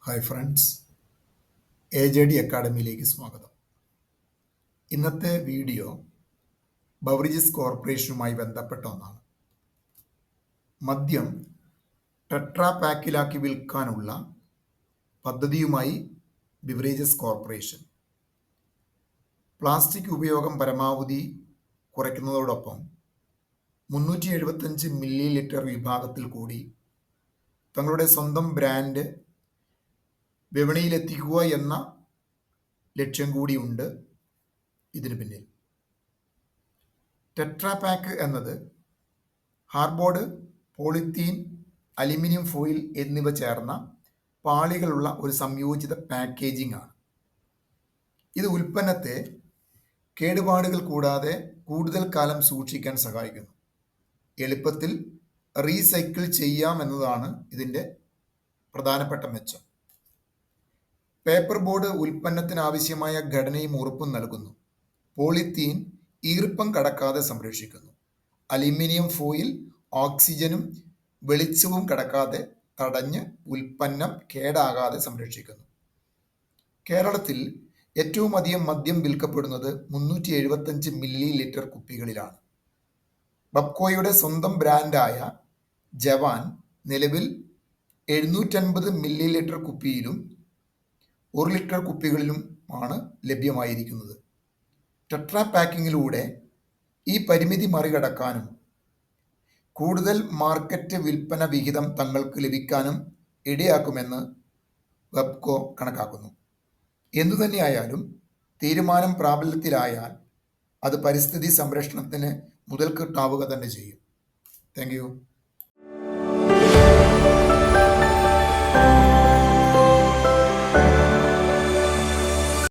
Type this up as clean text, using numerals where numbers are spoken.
Hi friends, AJD അക്കാഡമിയിലേക്ക് സ്വാഗതം. ഇന്നത്തെ video beverages കോർപ്പറേഷനുമായി ബന്ധപ്പെട്ട ഒന്നാണ്. മദ്യം ടെട്രാ പാക്കിലാക്കി വിൽക്കാനുള്ള പദ്ധതിയുമായി ബിവറേജസ് കോർപ്പറേഷൻ പ്ലാസ്റ്റിക് ഉപയോഗം പരമാവധി കുറയ്ക്കുന്നതോടൊപ്പം 375 മില്ലി ലിറ്റർ വിഭാഗത്തിൽ കൂടി തങ്ങളുടെ സ്വന്തം ബ്രാൻഡ് വിപണിയിലെത്തിക്കുക എന്ന ലക്ഷ്യം കൂടിയുണ്ട് ഇതിന് പിന്നിൽ. ടെട്രാ പാക്ക് എന്നത് ഹാർഡ്ബോർഡ്, പോളിത്തീൻ, അലുമിനിയം ഫോയിൽ എന്നിവ ചേർന്ന പാളികളുള്ള ഒരു സംയോജിത പാക്കേജിംഗ് ആണ്. ഇത് ഉൽപ്പന്നത്തെ കേടുപാടുകൾ കൂടാതെ കൂടുതൽ കാലം സൂക്ഷിക്കാൻ സഹായിക്കുന്നു. എളുപ്പത്തിൽ റീസൈക്കിൾ ചെയ്യാം എന്നതാണ് ഇതിൻ്റെ പ്രധാനപ്പെട്ട മെച്ചം. പേപ്പർ ബോർഡ് ഉൽപ്പന്നത്തിന് ആവശ്യമായ ഘടനയും ഉറപ്പും നൽകുന്നു. പോളിത്തീൻ ഈർപ്പം കടക്കാതെ സംരക്ഷിക്കുന്നു. അലുമിനിയം ഫോയിൽ ഓക്സിജനും വെളിച്ചവും കടക്കാതെ തടഞ്ഞ് ഉൽപ്പന്നം കേടാകാതെ സംരക്ഷിക്കുന്നു. കേരളത്തിൽ ഏറ്റവും അധികം മദ്യം വിൽക്കപ്പെടുന്നത് 375 മില്ലി ലിറ്റർ കുപ്പികളിലാണ്. ബപ്കോയുടെ സ്വന്തം ബ്രാൻഡായ ജവാൻ നിലവിൽ 750 മില്ലി ലിറ്റർ കുപ്പിയിലും 1 ലിറ്റർ കുപ്പികളിലുമാണ് ലഭ്യമായിരിക്കുന്നത്. ടെട്രാ പാക്കിങ്ങിലൂടെ ഈ പരിമിതി മറികടക്കാനും കൂടുതൽ മാർക്കറ്റ് വിൽപ്പന വിഹിതം തങ്ങൾക്ക് ലഭിക്കാനും ഇടയാക്കുമെന്ന് ബപ്കോ കണക്കാക്കുന്നു. എന്തുതന്നെയായാലും തീരുമാനം പ്രാബല്യത്തിലായാൽ അത് പരിസ്ഥിതി സംരക്ഷണത്തിന് മുതൽക്കൂട്ടാവുക തന്നെ ചെയ്യും. Thank you.